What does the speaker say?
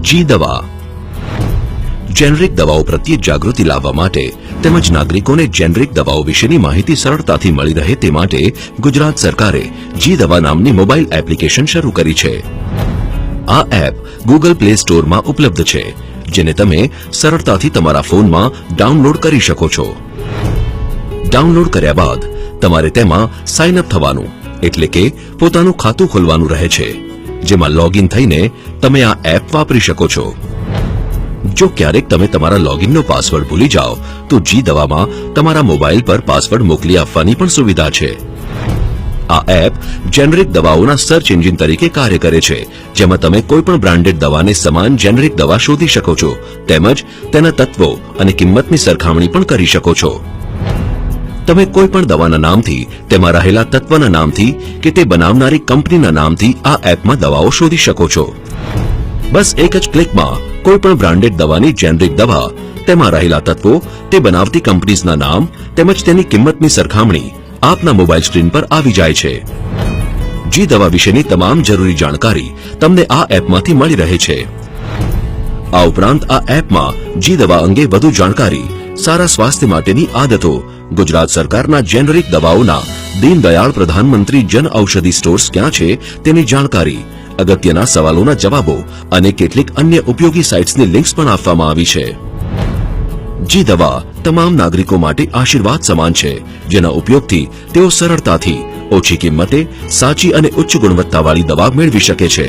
જી દવા જેનરિક દવાઓ પ્રત્યે જાગૃતિ લાવવા માટે તેમજ નાગરિકોને જેનરિક દવાઓ વિશેની માહિતી સરળતાથી મળી રહે તે માટે ગુજરાત સરકારે જી દવા નામની મોબાઈલ એપ્લિકેશન શરૂ કરી છે। આ એપ ગૂગલ પ્લે સ્ટોરમાં ઉપલબ્ધ છે, જેને તમે સરળતાથી તમારા ફોનમાં ડાઉનલોડ કરી શકો છો। ડાઉનલોડ કર્યા બાદ તમારે તેમાં સાઇન અપ થવાનું એટલે કે પોતાનું ખાતું ખોલવાનું રહે છે, જેમાં લોગિન થઈને તમે આ એપ વાપરી શકો છો। જો ક્યારેક તમે તમારા લોગિનનો પાસવર્ડ ભૂલી જાઓ તો જી દવામાં તમારા મોબાઈલ પર પાસવર્ડ મોકલી આપવાની પણ સુવિધા છે। આ એપ જેનરિક દવાઓના સર્ચ એન્જિન તરીકે કાર્ય કરે છે, જેમાં તમે કોઈ પણ બ્રાન્ડેડ દવાને સમાન જેનરિક દવા શોધી શકો છો તેમજ તેના તત્વો અને કિંમતની સરખામણી પણ કરી શકો છો। તમે કોઈ પણ દવાના નામથી, તેમાં રહેલા તત્વના નામથી કે તે બનાવનારી કંપનીના નામથી આ એપમાં દવાઓ શોધી શકો છો। બસ એક જ ક્લિકમાં કોઈ પણ બ્રાન્ડેડ દવાની જેનરિક દવા, તેમાં રહેલા તત્વો, તે બનાવતી કંપનીઝના નામ તેમજ તેની કિંમતની સરખામણી આપના મોબાઈલ સ્ક્રીન પર આવી જાય છે। જી દવા વિશેની તમામ જરૂરી જાણકારી તમને આ એપમાંથી મળી રહે છે। આ ઉપરાંત આ એપમાં જી દવા અંગે વધુ જાણકારી, સારા સ્વાસ્થ્ય માટેની આદતો, ગુજરાત સરકારના જેનરિક દવાઓના દીનદયાળ પ્રધાનમંત્રી જન ઔષધિ સ્ટોર્સ ક્યાં છે તેની જાણકારી, અગત્યના સવાલોના જવાબો અને કેટલીક અન્ય ઉપયોગી સાઇટ્સની લિંક્સ પણ આપવામાં આવી છે। જી દવા તમામ નાગરિકો માટે આશીર્વાદ સમાન છે, જેના ઉપયોગથી તેઓ સરળતાથી ઓછી કિંમતે સાચી અને ઉચ્ચ ગુણવત્તાવાળી દવા મેળવી શકે છે।